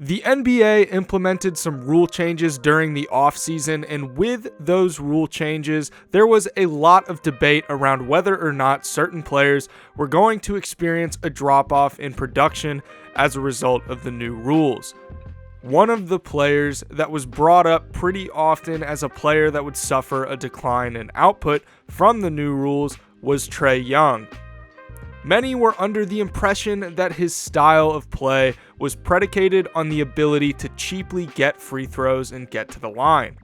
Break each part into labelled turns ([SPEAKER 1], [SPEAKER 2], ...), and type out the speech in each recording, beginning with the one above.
[SPEAKER 1] The NBA implemented some rule changes during the offseason, and with those rule changes, there was a lot of debate around whether or not certain players were going to experience a drop-off in production as a result of the new rules. One of the players that was brought up pretty often as a player that would suffer a decline in output from the new rules was Trae Young. Many were under the impression that his style of play was predicated on the ability to cheaply get free throws and get to the line.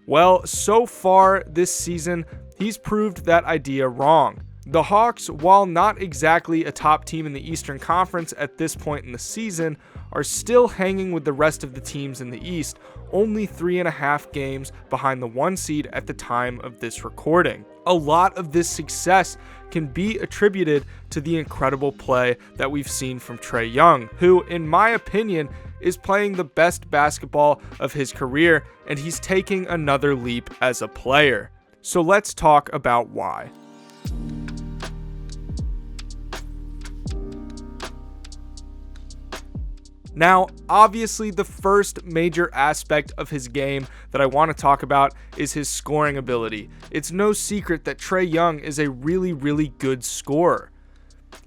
[SPEAKER 1] Well, so far this season, he's proved that idea wrong. The Hawks, while not exactly a top team in the Eastern Conference at this point in the season, are still hanging with the rest of the teams in the East, only 3.5 games behind the 1 seed at the time of this recording. A lot of this success can be attributed to the incredible play that we've seen from Trae Young, who, in my opinion, is playing the best basketball of his career, and he's taking another leap as a player. So let's talk about why. Now, obviously, the first major aspect of his game that I want to talk about is his scoring ability. It's no secret that Trae Young is a really good scorer.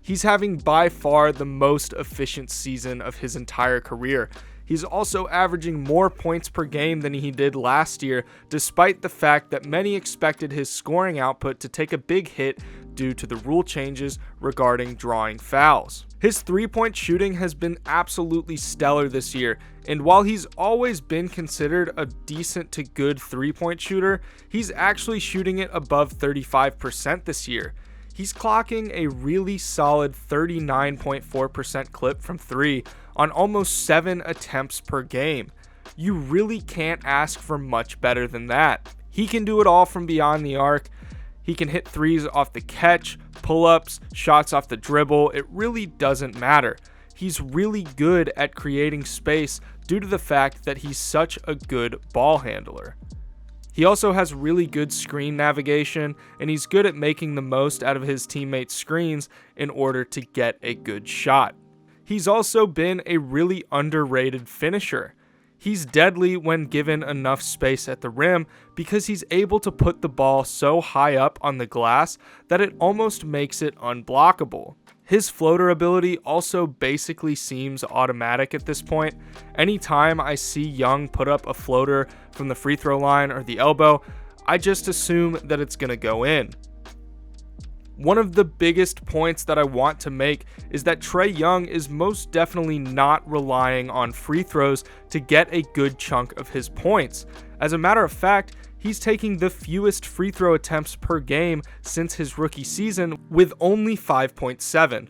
[SPEAKER 1] He's having by far the most efficient season of his entire career. He's also averaging more points per game than he did last year, despite the fact that many expected his scoring output to take a big hit due to the rule changes regarding drawing fouls. His three-point shooting has been absolutely stellar this year, and while he's always been considered a decent to good three-point shooter, he's actually shooting it above 35% this year. He's clocking a really solid 39.4% clip from 3 on almost 7 attempts per game. You really can't ask for much better than that. He can do it all from beyond the arc. He can hit threes off the catch, pull-ups, shots off the dribble. It really doesn't matter. He's really good at creating space due to the fact that he's such a good ball handler. He also has really good screen navigation, and he's good at making the most out of his teammates' screens in order to get a good shot. He's also been a really underrated finisher. He's deadly when given enough space at the rim because he's able to put the ball so high up on the glass that it almost makes it unblockable. His floater ability also basically seems automatic at this point. Anytime I see Young put up a floater from the free throw line or the elbow, I just assume that it's going to go in. One of the biggest points that I want to make is that Trae Young is most definitely not relying on free throws to get a good chunk of his points. As a matter of fact, he's taking the fewest free throw attempts per game since his rookie season with only 5.7.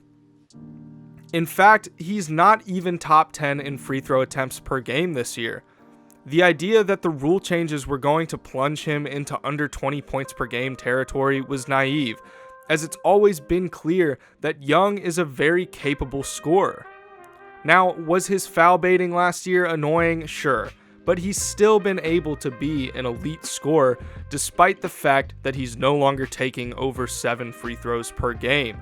[SPEAKER 1] In fact, he's not even top 10 in free throw attempts per game this year. The idea that the rule changes were going to plunge him into under 20 points per game territory was naive, as it's always been clear that Young is a very capable scorer. Now, was his foul baiting last year annoying? Sure, but he's still been able to be an elite scorer despite the fact that he's no longer taking over 7 free throws per game.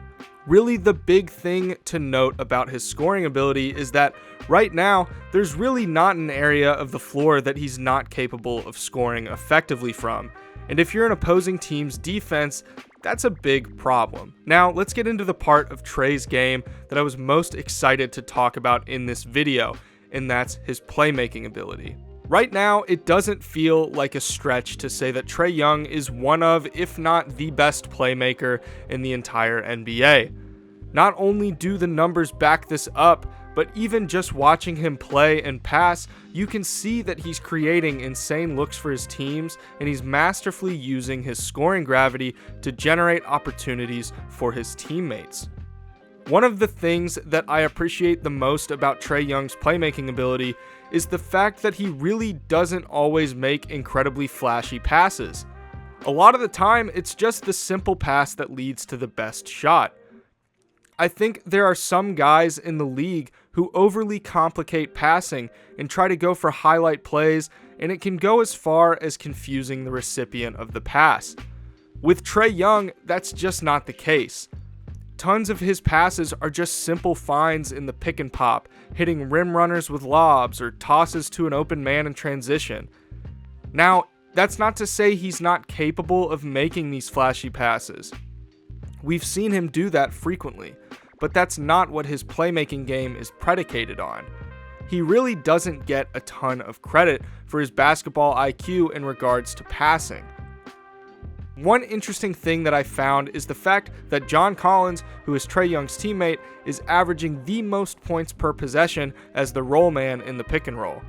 [SPEAKER 1] Really, the big thing to note about his scoring ability is that right now, there's really not an area of the floor that he's not capable of scoring effectively from. And if you're an opposing team's defense, that's a big problem. Now, let's get into the part of Trae's game that I was most excited to talk about in this video, and that's his playmaking ability. Right now, it doesn't feel like a stretch to say that Trae Young is one of, if not the best playmaker in the entire NBA. Not only do the numbers back this up, but even just watching him play and pass, you can see that he's creating insane looks for his teams, and he's masterfully using his scoring gravity to generate opportunities for his teammates. One of the things that I appreciate the most about Trae Young's playmaking ability is the fact that he really doesn't always make incredibly flashy passes. A lot of the time, it's just the simple pass that leads to the best shot. I think there are some guys in the league who overly complicate passing and try to go for highlight plays, and it can go as far as confusing the recipient of the pass. With Trae Young, that's just not the case. Tons of his passes are just simple finds in the pick and pop, hitting rim runners with lobs or tosses to an open man in transition. Now, that's not to say he's not capable of making these flashy passes. We've seen him do that frequently, but that's not what his playmaking game is predicated on. He really doesn't get a ton of credit for his basketball IQ in regards to passing. One interesting thing that I found is the fact that John Collins, who is Trae Young's teammate, is averaging the most points per possession as the roll man in the pick and roll.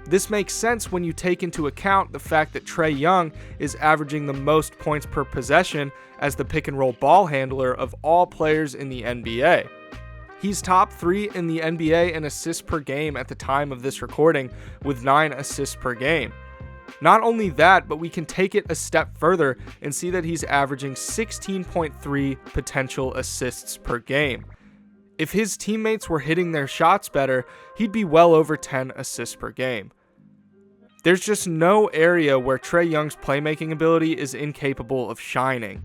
[SPEAKER 1] This makes sense when you take into account the fact that Trae Young is averaging the most points per possession as the pick and roll ball handler of all players in the NBA. He's top 3 in the NBA in assists per game at the time of this recording, with 9 assists per game. Not only that, but we can take it a step further and see that he's averaging 16.3 potential assists per game. If his teammates were hitting their shots better, he'd be well over 10 assists per game. There's just no area where Trae Young's playmaking ability is incapable of shining.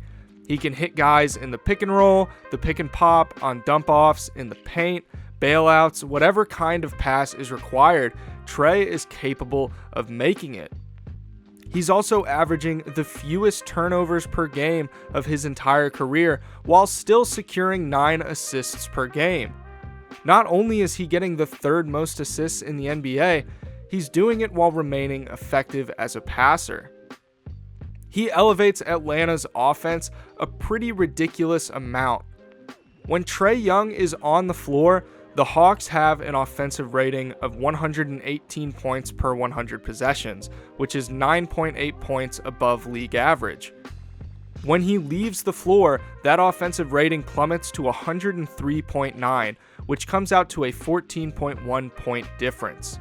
[SPEAKER 1] He can hit guys in the pick and roll, the pick and pop, on dump offs, in the paint, bailouts, whatever kind of pass is required, Trae is capable of making it. He's also averaging the fewest turnovers per game of his entire career while still securing 9 assists per game. Not only is he getting the 3rd most assists in the NBA, he's doing it while remaining effective as a passer. He elevates Atlanta's offense a pretty ridiculous amount. When Trae Young is on the floor, the Hawks have an offensive rating of 118 points per 100 possessions, which is 9.8 points above league average. When he leaves the floor, that offensive rating plummets to 103.9, which comes out to a 14.1 point difference.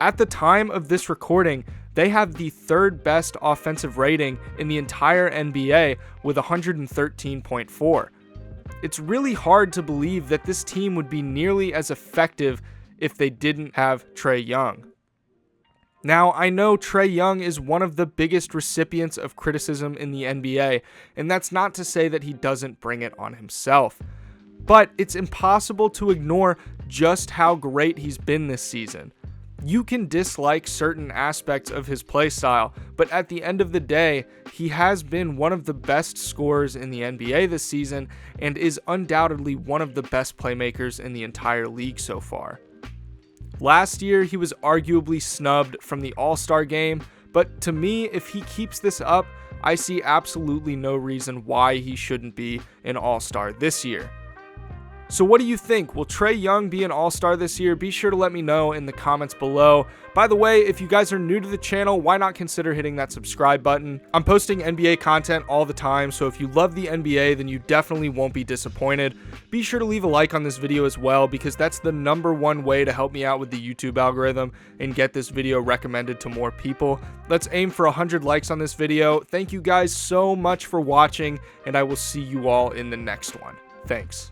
[SPEAKER 1] At the time of this recording, they have the 3rd best offensive rating in the entire NBA with 113.4. It's really hard to believe that this team would be nearly as effective if they didn't have Trae Young. Now, I know Trae Young is one of the biggest recipients of criticism in the NBA, and that's not to say that he doesn't bring it on himself. But it's impossible to ignore just how great he's been this season. You can dislike certain aspects of his play style, but at the end of the day, he has been one of the best scorers in the NBA this season and is undoubtedly one of the best playmakers in the entire league so far. Last year, he was arguably snubbed from the All-Star game, but to me, if he keeps this up, I see absolutely no reason why he shouldn't be an All-Star this year. So what do you think? Will Trae Young be an All-Star this year? Be sure to let me know in the comments below. By the way, if you guys are new to the channel, why not consider hitting that subscribe button? I'm posting NBA content all the time, so if you love the NBA, then you definitely won't be disappointed. Be sure to leave a like on this video as well, because that's the #1 way to help me out with the YouTube algorithm and get this video recommended to more people. Let's aim for 100 likes on this video. Thank you guys so much for watching, and I will see you all in the next one. Thanks.